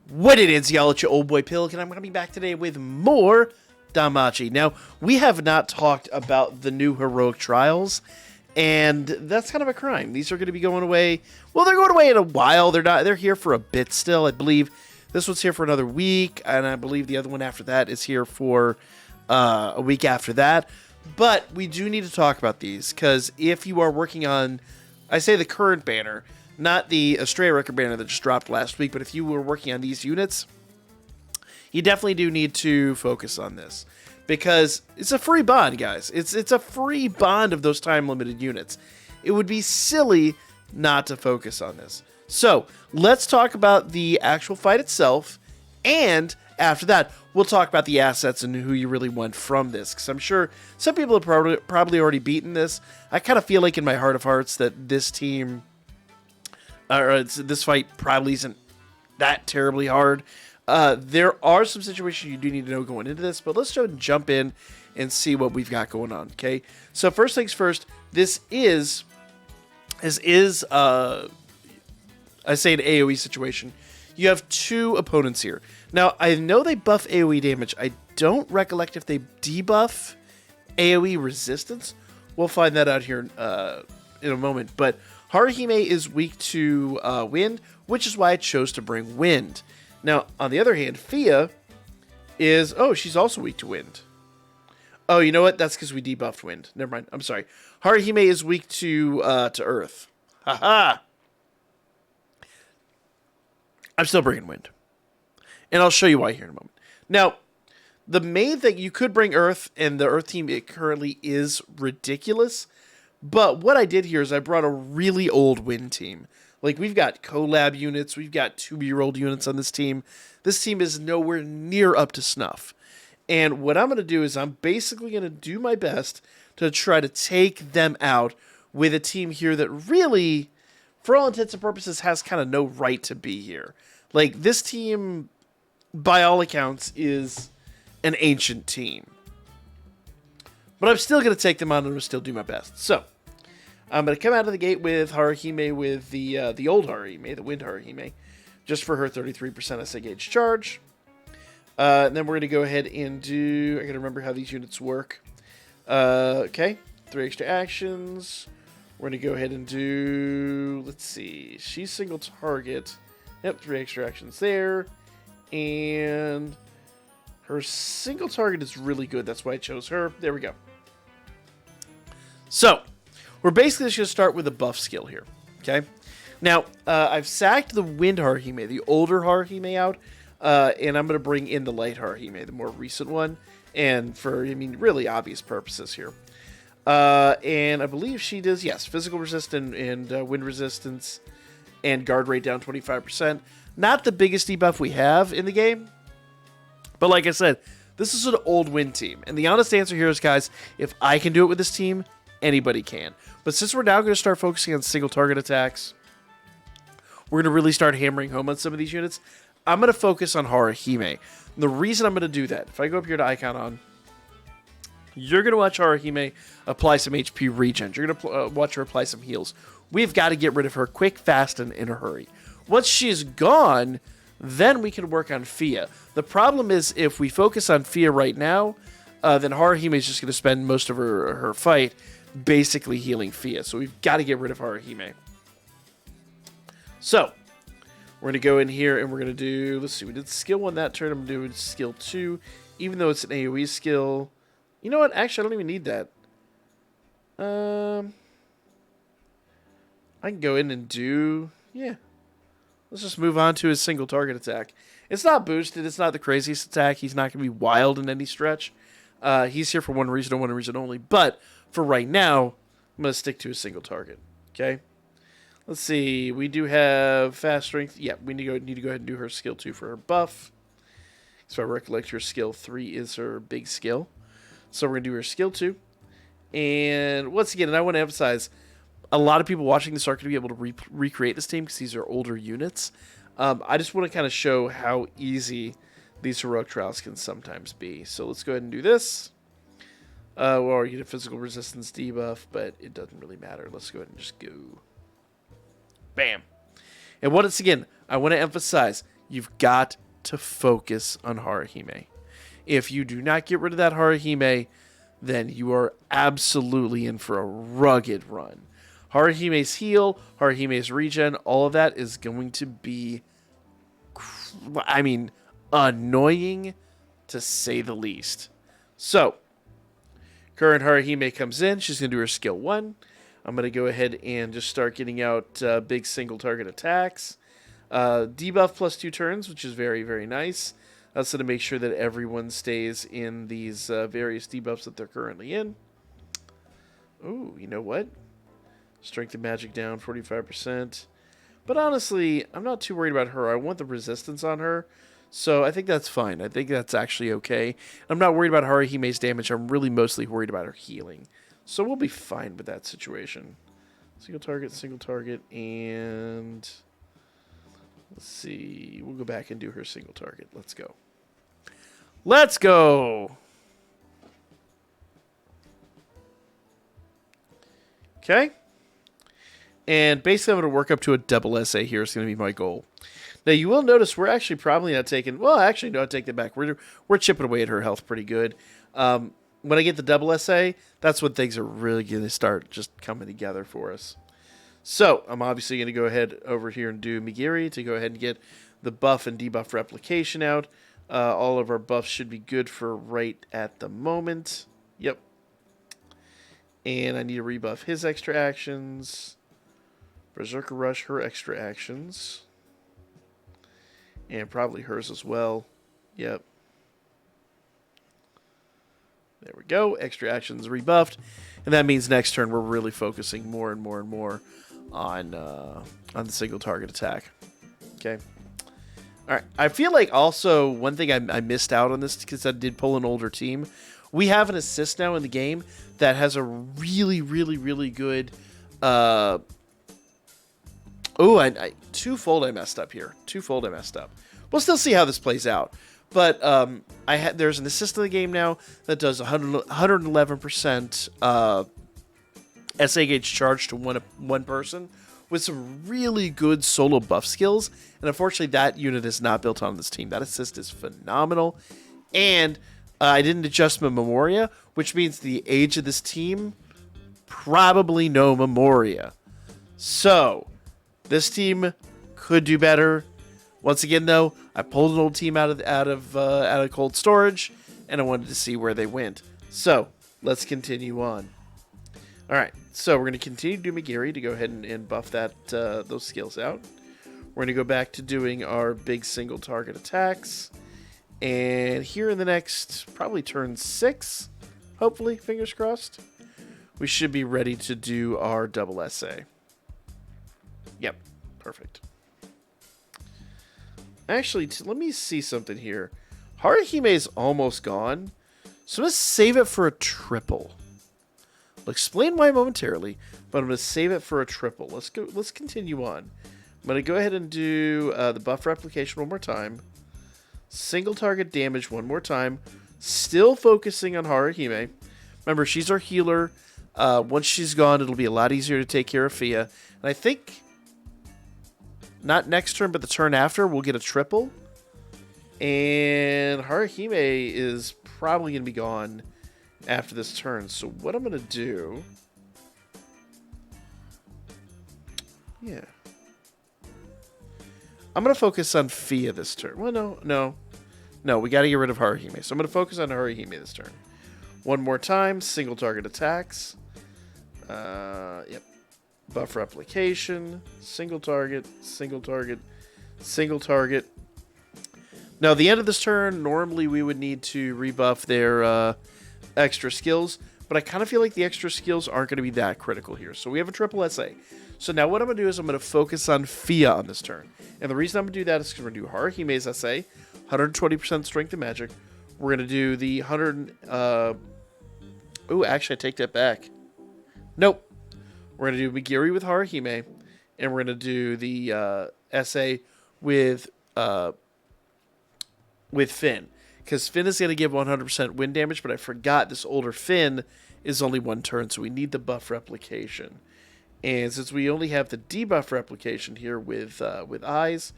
What it is, y'all, it's your old boy Pilk, and I'm coming back today with more Danmachi. Now, we have not talked about the new Heroic Trials, and that's kind of a crime. These are going to be going away. Well, they're going away in a while. They're here for a bit still. I believe this one's here for another week, and I believe the other one after that is here for a week after that. But we do need to talk about these, because if you are working on, I say the current banner, not the Astray record banner that just dropped last week, but if you were working on these units, you definitely do need to focus on this. Because it's a free bond, guys. It's a free bond of those time-limited units. It would be silly not to focus on this. So, let's talk about the actual fight itself, and after that, we'll talk about the assets and who you really want from this. Because I'm sure some people have probably already beaten this. I kind of feel like in my heart of hearts that this team... this fight probably isn't that terribly hard. There are some situations you do need to know going into this, but let's go and jump in and see what we've got going on, okay? So first things first, this is I say an AoE situation. You have two opponents here. Now, I know they buff AoE damage. I don't recollect if they debuff AoE resistance. We'll find that out here in a moment, but Haruhime is weak to wind, which is why I chose to bring wind. Now, on the other hand, Fia is... Oh, she's also weak to wind. Oh, you know what? That's because we debuffed wind. Never mind. I'm sorry. Haruhime is weak to earth. Haha! I'm still bringing wind. And I'll show you why here in a moment. Now, the main thing... You could bring earth, and the earth team it currently is ridiculous. But what I did here is I brought a really old wind team. Like, we've got collab units, we've got 2-year-old units on this team. This team is nowhere near up to snuff. And what I'm going to do is I'm basically going to do my best to try to take them out with a team here that really, for all intents and purposes, has kind of no right to be here. Like, this team, by all accounts, is an ancient team. But I'm still going to take them on and I'm going to still do my best. So, I'm going to come out of the gate with Haruhime with the old Haruhime, the wind Haruhime, just for her 33% SA gauge charge. And then we're going to go ahead and do... I got to remember how these units work. Okay, 3 extra actions. We're going to go ahead and do... Let's see. She's single target. Yep, 3 extra actions there. And her single target is really good. That's why I chose her. There we go. So, we're basically just going to start with a buff skill here, okay? Now, I've sacked the wind Haruhime, the older Haruhime out, and I'm going to bring in the light Haruhime, the more recent one, and for, really obvious purposes here. And I believe she does, yes, physical resistance and wind resistance and guard rate down 25%. Not the biggest debuff we have in the game, but like I said, this is an old wind team. And the honest answer here is, guys, if I can do it with this team, anybody can. But since we're now going to start focusing on single target attacks, we're going to really start hammering home on some of these units. I'm going to focus on Haruhime. And the reason I'm going to do that, if I go up here to Icon On, you're going to watch Haruhime apply some HP regen. You're going to watch her apply some heals. We've got to get rid of her quick, fast, and in a hurry. Once she's gone, then we can work on Fia. The problem is if we focus on Fia right now, then Haruhime is just going to spend most of her fight basically healing Fia. So we've got to get rid of Haruhime. So, we're going to go in here and we're going to do... Let's see, we did skill 1 that turn. I'm doing skill 2. Even though it's an AoE skill... You know what? Actually, I don't even need that. I can go in and do... Yeah. Let's just move on to his single target attack. It's not boosted. It's not the craziest attack. He's not going to be wild in any stretch. He's here for one reason and one reason only. But for right now, I'm going to stick to a single target. Okay? Let's see. We do have fast strength. Yeah, we need to go ahead and do her skill 2 for her buff. So I recollect her skill 3 is her big skill. So we're going to do her skill 2. And once again, and I want to emphasize, a lot of people watching this aren't going to be able to recreate this team because these are older units. I just want to kind of show how easy these heroic trials can sometimes be. So let's go ahead and do this. Or you get a physical resistance debuff, but it doesn't really matter. Let's go ahead and just go. Bam. And once again, I want to emphasize, You've got to focus on Haruhime. If you do not get rid of that Haruhime, then you are absolutely in for a rugged run. Haruhime's heal, Haruhime's regen, all of that is going to be, annoying to say the least. So, current Haruhime comes in. She's going to do her skill 1. I'm going to go ahead and just start getting out big single target attacks. Debuff plus 2 turns, which is very, very nice. That's going to make sure that everyone stays in these various debuffs that they're currently in. Ooh, you know what? Strength of magic down 45%. But honestly, I'm not too worried about her. I want the resistance on her. So I think that's fine. I think that's actually okay. I'm not worried about Haruhime's damage. I'm really mostly worried about her healing. So we'll be fine with that situation. Single target, and... Let's see. We'll go back and do her single target. Let's go. Let's go! Okay. And basically, I'm going to work up to a double SA here. It's going to be my goal. Now, you will notice we're actually probably not taking... Well, actually, no, I take that back. We're chipping away at her health pretty good. When I get the double SA, that's when things are really going to start just coming together for us. So, I'm obviously going to go ahead over here and do Migiri to go ahead and get the buff and debuff replication out. All of our buffs should be good for right at the moment. Yep. And I need to rebuff his extra actions. Berserker Rush, her extra actions. And probably hers as well. Yep. There we go. Extra actions rebuffed. And that means next turn we're really focusing more and more and more on the single target attack. Okay. All right. I feel like also one thing I missed out on this because I did pull an older team. We have an assist now in the game that has a really, really, really good... twofold I messed up here. Twofold I messed up. We'll still see how this plays out. But there's an assist in the game now that does 111% SA gauge charge to one person with some really good solo buff skills. And unfortunately, that unit is not built on this team. That assist is phenomenal. And I didn't adjust my Memoria, which means the age of this team, probably no Memoria. So, this team could do better. Once again, though, I pulled an old team out of cold storage, and I wanted to see where they went. So, let's continue on. All right, so we're going to continue to do Migiri to go ahead and buff those skills out. We're going to go back to doing our big single target attacks. And here in the next, probably turn 6, hopefully, fingers crossed, we should be ready to do our double SA. Yep, perfect. Actually, let me see something here. Haruhime is almost gone, so let's save it for a triple. I'll explain why momentarily, but I'm going to save it for a triple. Let's continue on. I'm going to go ahead and do the buff replication one more time. Single target damage one more time. Still focusing on Haruhime. Remember, she's our healer. Once she's gone, it'll be a lot easier to take care of Fia. And I think... not next turn, but the turn after, we'll get a triple. And Haruhime is probably going to be gone after this turn. So what I'm going to do... yeah. I'm going to focus on Fia this turn. Well, no, we got to get rid of Haruhime. So I'm going to focus on Haruhime this turn. One more time, single target attacks. Yep. Buff replication, single target, single target, single target. Now, the end of this turn, normally we would need to rebuff their extra skills, but I kind of feel like the extra skills aren't going to be that critical here. So we have a triple SA. So now what I'm going to do is I'm going to focus on Fia on this turn. And the reason I'm going to do that is because we're going to do Haruhime's SA, 120% strength and magic. We're going to do the 100... actually, I take that back. Nope. We're going to do Migiri with Haruhime, and we're going to do the SA with Finn. Because Finn is going to give 100% wind damage, but I forgot this older Finn is only one turn, so we need the buff replication. And since we only have the debuff replication here with eyes,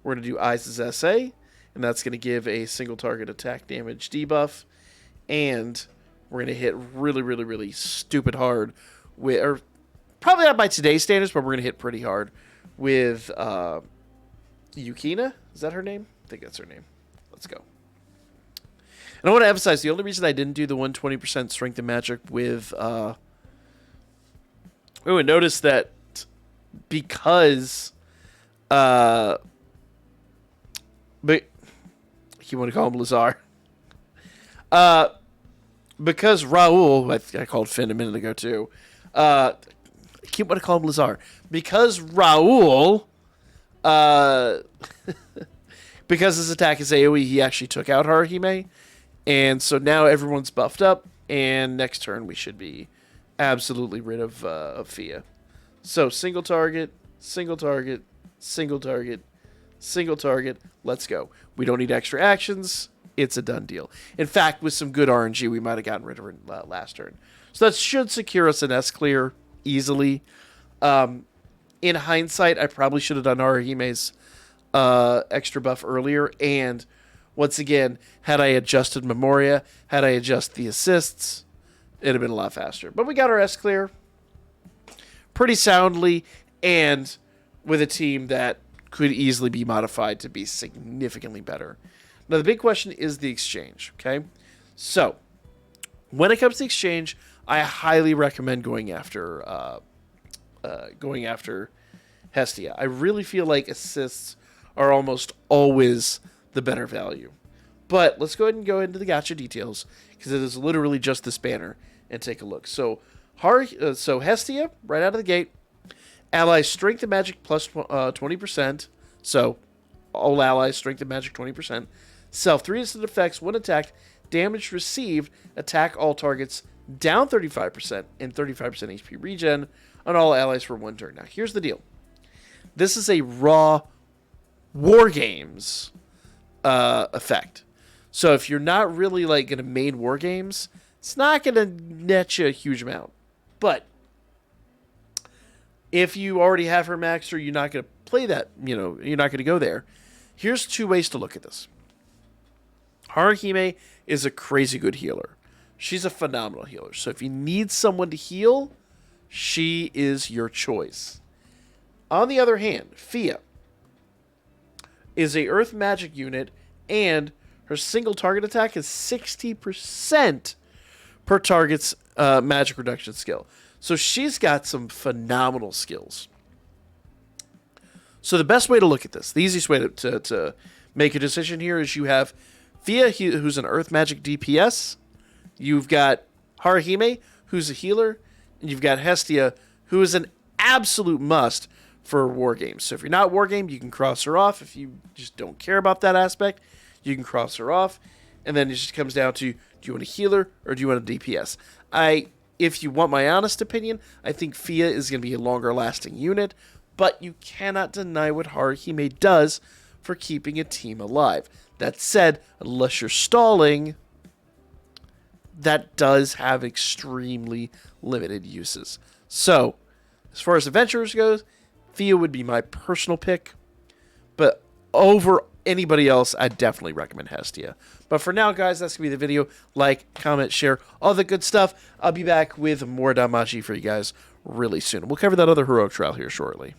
We're going to do Eyes' SA, and that's going to give a single target attack damage debuff. And we're going to hit really, really, really stupid hard with, or probably not by today's standards, but we're going to hit pretty hard with Yukina. Is that her name? I think that's her name. Let's go. And I want to emphasize, the only reason I didn't do the 120% strength and magic with... oh, and notice that because... but you want to call him Lazar. Because Raul... I called Finn a minute ago, too. I keep want to call him Lazar. Because Raul... because his attack is AoE, he actually took out Haruhime. And so now everyone's buffed up. And next turn we should be absolutely rid of Fia. So single target, single target, single target, single target. Let's go. We don't need extra actions. It's a done deal. In fact, with some good RNG, we might have gotten rid of her last turn. So that should secure us an S-clear easily. In hindsight, I probably should have done Haruhime's extra buff earlier. And once again, had I adjusted Memoria, had I adjusted the assists, it'd have been a lot faster. But we got our S-clear pretty soundly and with a team that could easily be modified to be significantly better. Now, the big question is the exchange, okay? So, when it comes to exchange, I highly recommend going after Hestia. I really feel like assists are almost always the better value. But let's go ahead and go into the gacha details, because it is literally just this banner, and take a look. So, Hestia, right out of the gate, allies strength and magic plus 20%. So, all allies strength and magic 20%. Self 3 instant effects when attacked. Damage received. Attack all targets down 35% and 35% HP regen on all allies for 1 turn. Now, here's the deal. This is a raw War Games effect. So if you're not really like going to main War Games, it's not going to net you a huge amount. But if you already have her maxed or you're not going to play that, you're not going to go there, here's 2 ways to look at this. Haruhime is a crazy good healer. She's a phenomenal healer. So if you need someone to heal, she is your choice. On the other hand, Fia is a earth magic unit, and her single target attack is 60% per target's magic reduction skill. So she's got some phenomenal skills. So the best way to look at this, the easiest way to make a decision here is you have Fia, who's an earth magic DPS. You've got Haruhime, who's a healer. And you've got Hestia, who is an absolute must for War Games. So if you're not War Game, you can cross her off. If you just don't care about that aspect, you can cross her off. And then it just comes down to, do you want a healer or do you want a DPS? If you want my honest opinion, I think Fia is going to be a longer lasting unit. But you cannot deny what Haruhime does for keeping a team alive. That said, unless you're stalling, that does have extremely limited uses. So, as far as adventurers goes, Fia would be my personal pick. But over anybody else, I definitely recommend Hestia. But for now, guys, that's going to be the video. Like, comment, share, all the good stuff. I'll be back with more Danmachi for you guys really soon. We'll cover that other heroic trial here shortly.